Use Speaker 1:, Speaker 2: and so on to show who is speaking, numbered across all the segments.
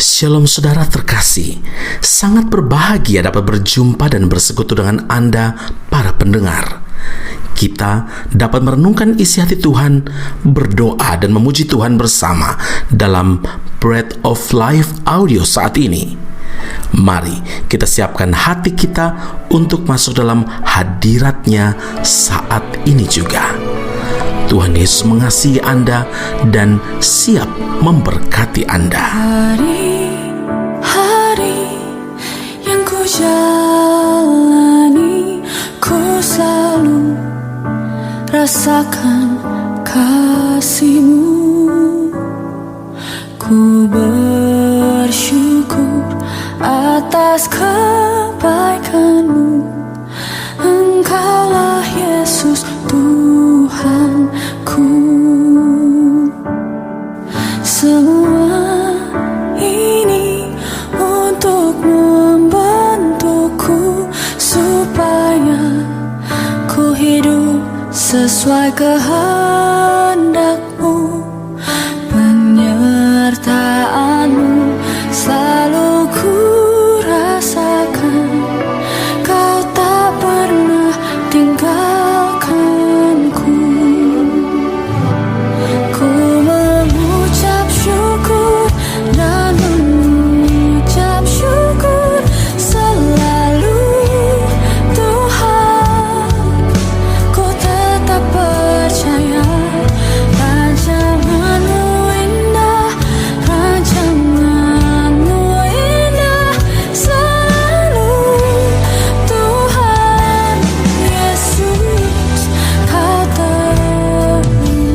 Speaker 1: Shalom saudara terkasih, sangat berbahagia dapat berjumpa dan bersekutu dengan Anda para pendengar. Kita dapat merenungkan isi hati Tuhan, berdoa dan memuji Tuhan bersama dalam Bread of Life audio saat ini. Mari kita siapkan hati kita untuk masuk dalam hadirat-Nya saat ini juga. Tuhan Yesus mengasihi Anda dan siap memberkati Anda.
Speaker 2: Hari-hari yang ku jalani, ku selalu rasakan kasih-Mu. Ku bersyukur atas kebaikan-Mu. Engkaulah Yesus Tuhanku. Semua ini untuk membentukku supaya ku hidup sesuai kehendak-Mu. Penyertaan-Mu selalu ku rasakan. Kau tak pernah tinggalkanku. Ku mengucap syukur dan mengucap syukur selalu, Tuhan. Ku tetap percaya rancangan-Mu indah, rancangan-Mu indah selalu, Tuhan Yesus, Kau terindah.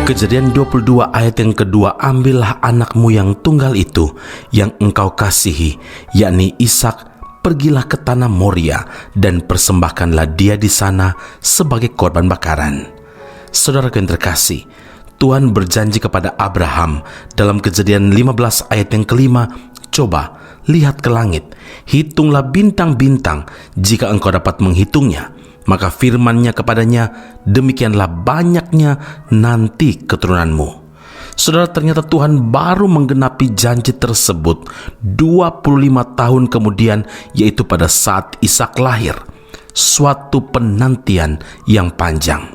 Speaker 1: Kejadian 22 ayat yang kedua, ambillah anakmu yang tunggal itu yang engkau kasihi, yakni Ishak, pergilah ke tanah Moria dan persembahkanlah dia di sana sebagai korban bakaran. Saudara yang terkasih, Tuhan berjanji kepada Abraham dalam Kejadian 15 ayat yang kelima, coba lihat ke langit, hitunglah bintang-bintang, jika engkau dapat menghitungnya. Maka firman-Nya kepadanya, demikianlah banyaknya nanti keturunanmu. Saudara, ternyata Tuhan baru menggenapi janji tersebut 25 tahun kemudian, yaitu pada saat Ishak lahir. Suatu penantian yang panjang.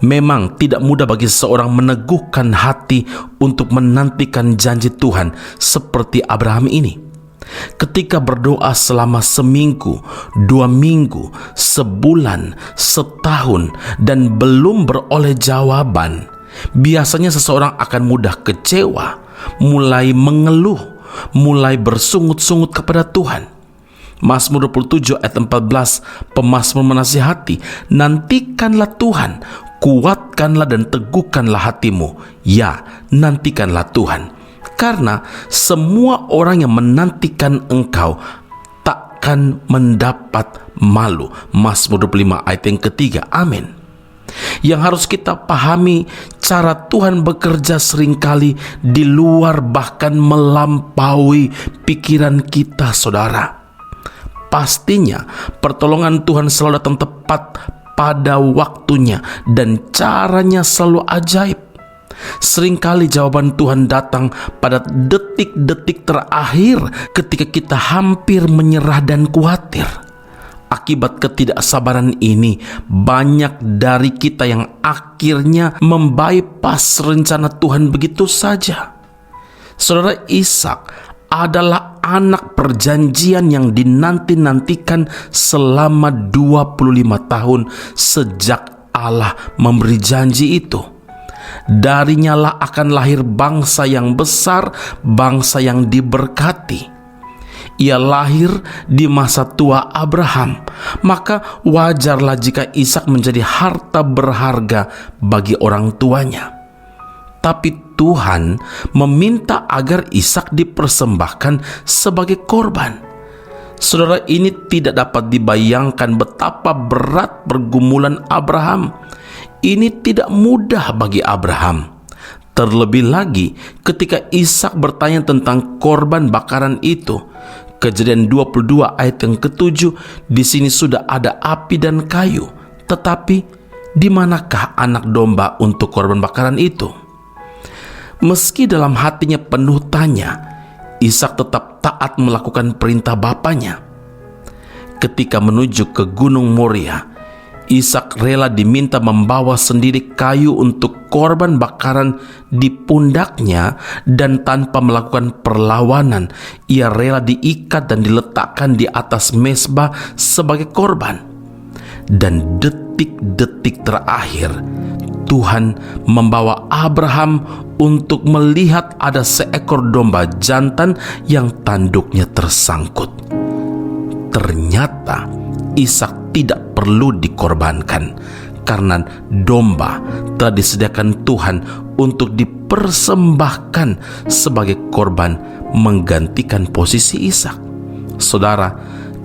Speaker 1: Memang tidak mudah bagi seseorang meneguhkan hati untuk menantikan janji Tuhan seperti Abraham ini. Ketika berdoa selama seminggu, 2 minggu, sebulan, setahun, dan belum beroleh jawaban, biasanya seseorang akan mudah kecewa, mulai mengeluh, mulai bersungut-sungut kepada Tuhan. Mazmur 27 ayat 14, pemazmur menasihati, nantikanlah Tuhan, kuatkanlah dan teguhkanlah hatimu. Ya, nantikanlah Tuhan. Karena semua orang yang menantikan engkau takkan mendapat malu. Mazmur 25 ayat yang ketiga. Amin. Yang harus kita pahami, cara Tuhan bekerja seringkali di luar bahkan melampaui pikiran kita, saudara. Pastinya pertolongan Tuhan selalu datang tepat pada waktunya dan caranya selalu ajaib. Seringkali jawaban Tuhan datang pada detik-detik terakhir ketika kita hampir menyerah dan khawatir. Akibat ketidaksabaran ini, banyak dari kita yang akhirnya membypass rencana Tuhan begitu saja. Saudara, Ishak adalah anak perjanjian yang dinanti-nantikan selama 25 tahun sejak Allah memberi janji itu. Darinya lah akan lahir bangsa yang besar, bangsa yang diberkati. Ia lahir di masa tua Abraham, maka wajarlah jika Ishak menjadi harta berharga bagi orang tuanya. Tapi Tuhan meminta agar Ishak dipersembahkan sebagai korban. Saudara, ini tidak dapat dibayangkan betapa berat pergumulan Abraham. Ini tidak mudah bagi Abraham. Terlebih lagi ketika Ishak bertanya tentang korban bakaran itu. Kejadian 22 ayat yang ke-7, di sini sudah ada api dan kayu, tetapi di manakah anak domba untuk korban bakaran itu? Meski dalam hatinya penuh tanya, Ishak tetap taat melakukan perintah bapaknya. Ketika menuju ke Gunung Moria, Ishak rela diminta membawa sendiri kayu untuk korban bakaran di pundaknya, dan tanpa melakukan perlawanan, ia rela diikat dan diletakkan di atas mezbah sebagai korban. Dan detik-detik terakhir, Tuhan membawa Abraham untuk melihat ada seekor domba jantan yang tanduknya tersangkut. Ternyata Ishak tidak perlu dikorbankan karena domba telah disediakan Tuhan untuk dipersembahkan sebagai korban menggantikan posisi Ishak. Saudara,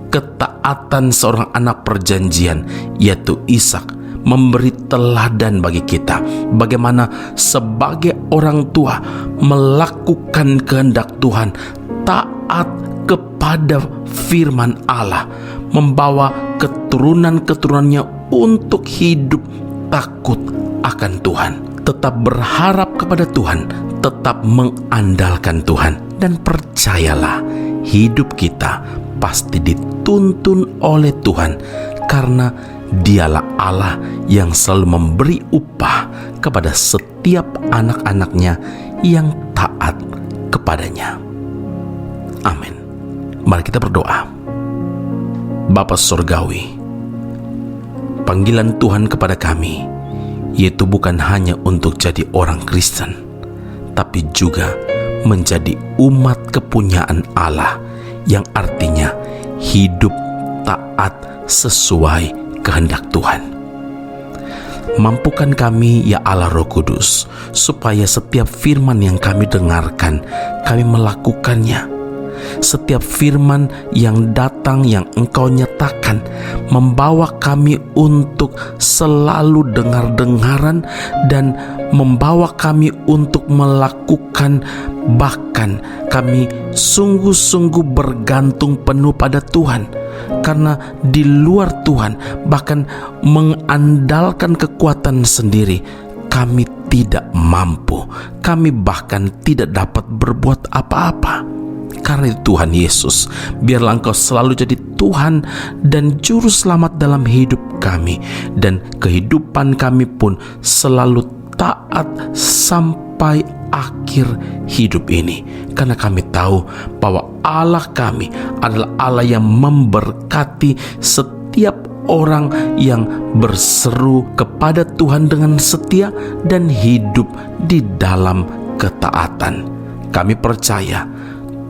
Speaker 1: ketaatan seorang anak perjanjian yaitu Ishak memberi teladan bagi kita bagaimana sebagai orang tua melakukan kehendak Tuhan, taat kepada firman Allah, membawa keturunan-keturunannya untuk hidup takut akan Tuhan, tetap berharap kepada Tuhan, tetap mengandalkan Tuhan, dan percayalah, hidup kita pasti dituntun oleh Tuhan karena Dialah Allah yang selalu memberi upah kepada setiap anak-anaknya yang taat kepadanya. Amin. Mari kita berdoa. Bapa Surgawi, panggilan Tuhan kepada kami yaitu bukan hanya untuk jadi orang Kristen, tapi juga menjadi umat kepunyaan Allah, yang artinya hidup taat sesuai kehendak Tuhan. Mampukan kami ya Allah Roh Kudus, supaya setiap firman yang kami dengarkan, kami melakukannya. Setiap firman yang datang yang Engkau nyatakan membawa kami untuk selalu dengar-dengaran dan membawa kami untuk melakukan, bahkan kami sungguh-sungguh bergantung penuh pada Tuhan. Karena di luar Tuhan, bahkan mengandalkan kekuatan sendiri, kami tidak mampu. Kami bahkan tidak dapat berbuat apa-apa. Karena itu Tuhan Yesus, biarlah Engkau selalu jadi Tuhan dan Juru Selamat dalam hidup kami, dan kehidupan kami pun selalu taat sampai akhir hidup ini. Karena kami tahu bahwa Allah kami adalah Allah yang memberkati setiap orang yang berseru kepada Tuhan dengan setia dan hidup di dalam ketaatan. Kami percaya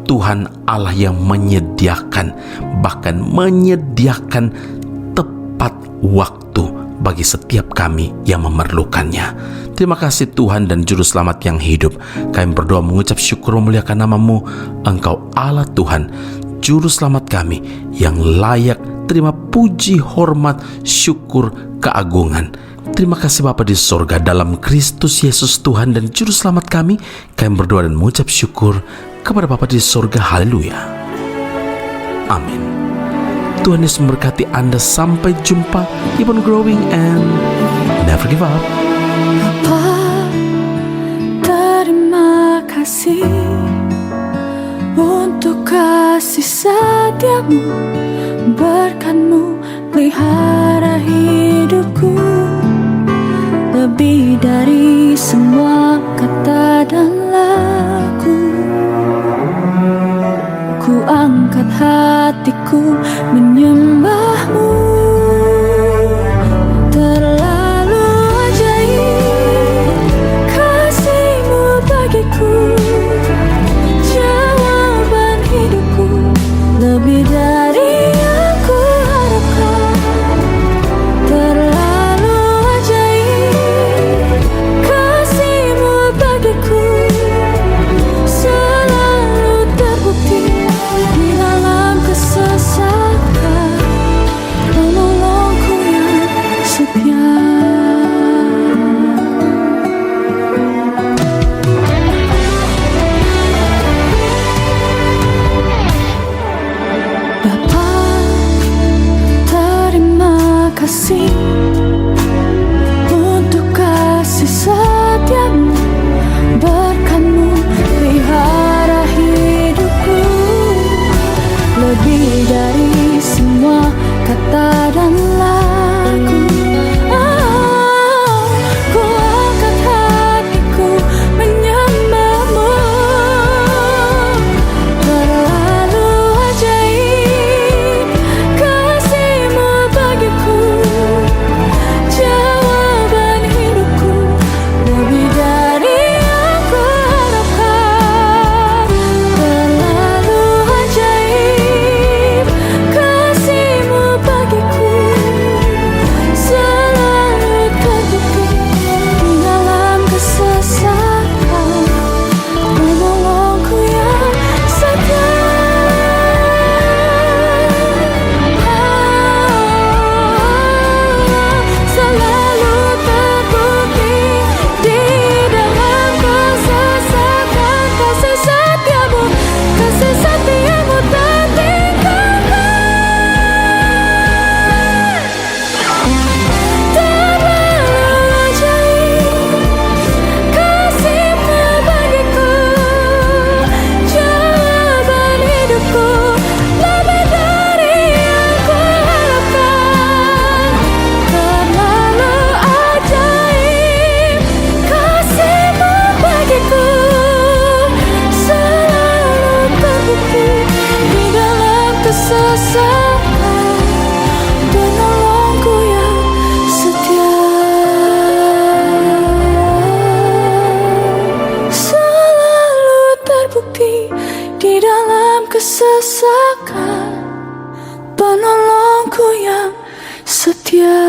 Speaker 1: Tuhan Allah yang menyediakan, bahkan menyediakan tepat waktu bagi setiap kami yang memerlukannya. Terima kasih Tuhan dan Juru Selamat yang hidup. Kami berdoa mengucap syukur memuliakan nama-Mu. Engkau Allah Tuhan, Juru Selamat kami yang layak terima puji, hormat, syukur, keagungan. Terima kasih Bapa di sorga, dalam Kristus Yesus Tuhan dan Juru Selamat kami berdoa dan mengucap syukur kepada Bapa di sorga. Haleluya. Amin. Tuhan Yesus memberkati Anda. Sampai jumpa. Keep on growing and never give up.
Speaker 2: Bapa, terima kasih untuk kasih setiamu, berkat-Mu pelihara hidupku, lebih dari semua kata dan laku. Ku angkat hatiku menyembah-Mu. Terlalu ajaib kasih-Mu bagiku, jawaban hidupku, lebih dari yang ku harapkan. Terlalu ajaib kasih-Mu bagiku, selalu terbukti di dalam sesakan, penolongku yang setia.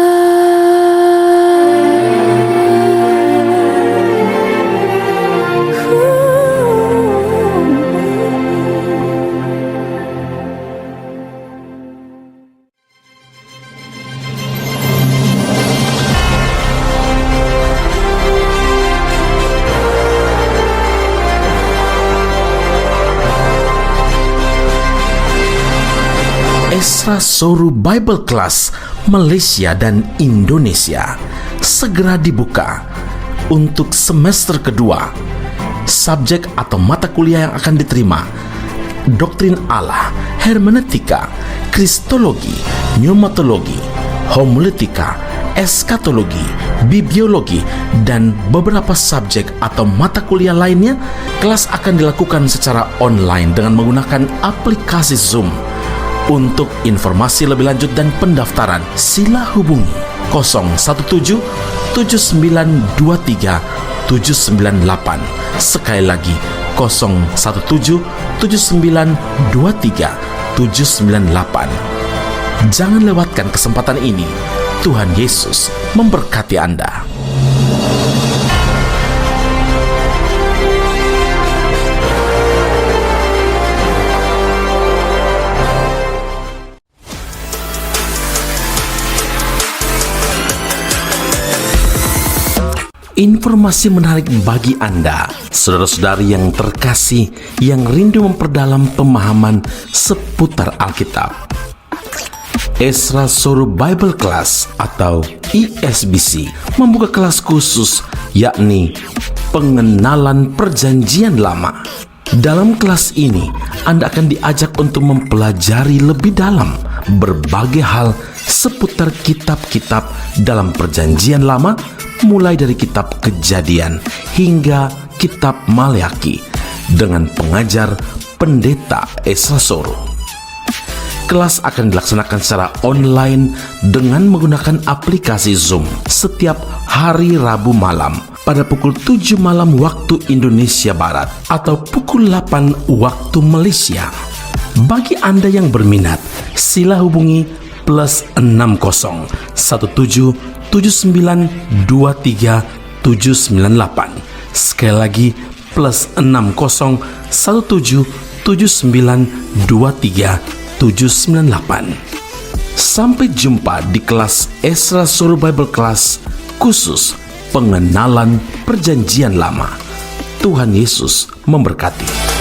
Speaker 1: Esra Soru Bible Class Malaysia dan Indonesia segera dibuka untuk semester kedua. Subjek atau mata kuliah yang akan diterima: Doktrin Allah, Hermeneutika, Kristologi, Pneumatologi, Homiletika, Eskatologi, Bibliologi, dan beberapa subjek atau mata kuliah lainnya. Kelas akan dilakukan secara online dengan menggunakan aplikasi Zoom. Untuk informasi lebih lanjut dan pendaftaran, sila hubungi 017 7923 798. Sekali lagi 017 7923 798. Jangan lewatkan kesempatan ini. Tuhan Yesus memberkati Anda. Informasi menarik bagi Anda, saudara-saudari yang terkasih, yang rindu memperdalam pemahaman seputar Alkitab. Esra Soru Bible Class atau ESBC membuka kelas khusus, yakni pengenalan Perjanjian Lama. Dalam kelas ini, Anda akan diajak untuk mempelajari lebih dalam berbagai hal seputar kitab-kitab dalam Perjanjian Lama, mulai dari kitab Kejadian hingga kitab Maleakhi, dengan pengajar Pendeta Esra Soru. Kelas akan dilaksanakan secara online dengan menggunakan aplikasi Zoom setiap hari Rabu malam pada pukul 7 malam waktu Indonesia Barat atau pukul 8 waktu Malaysia. Bagi Anda yang berminat, sila hubungi +60 17 7923 798. Sekali lagi +60 17 7923 798. Sampai jumpa di kelas Esra Soru Bible Class khusus pengenalan Perjanjian Lama. Tuhan Yesus memberkati.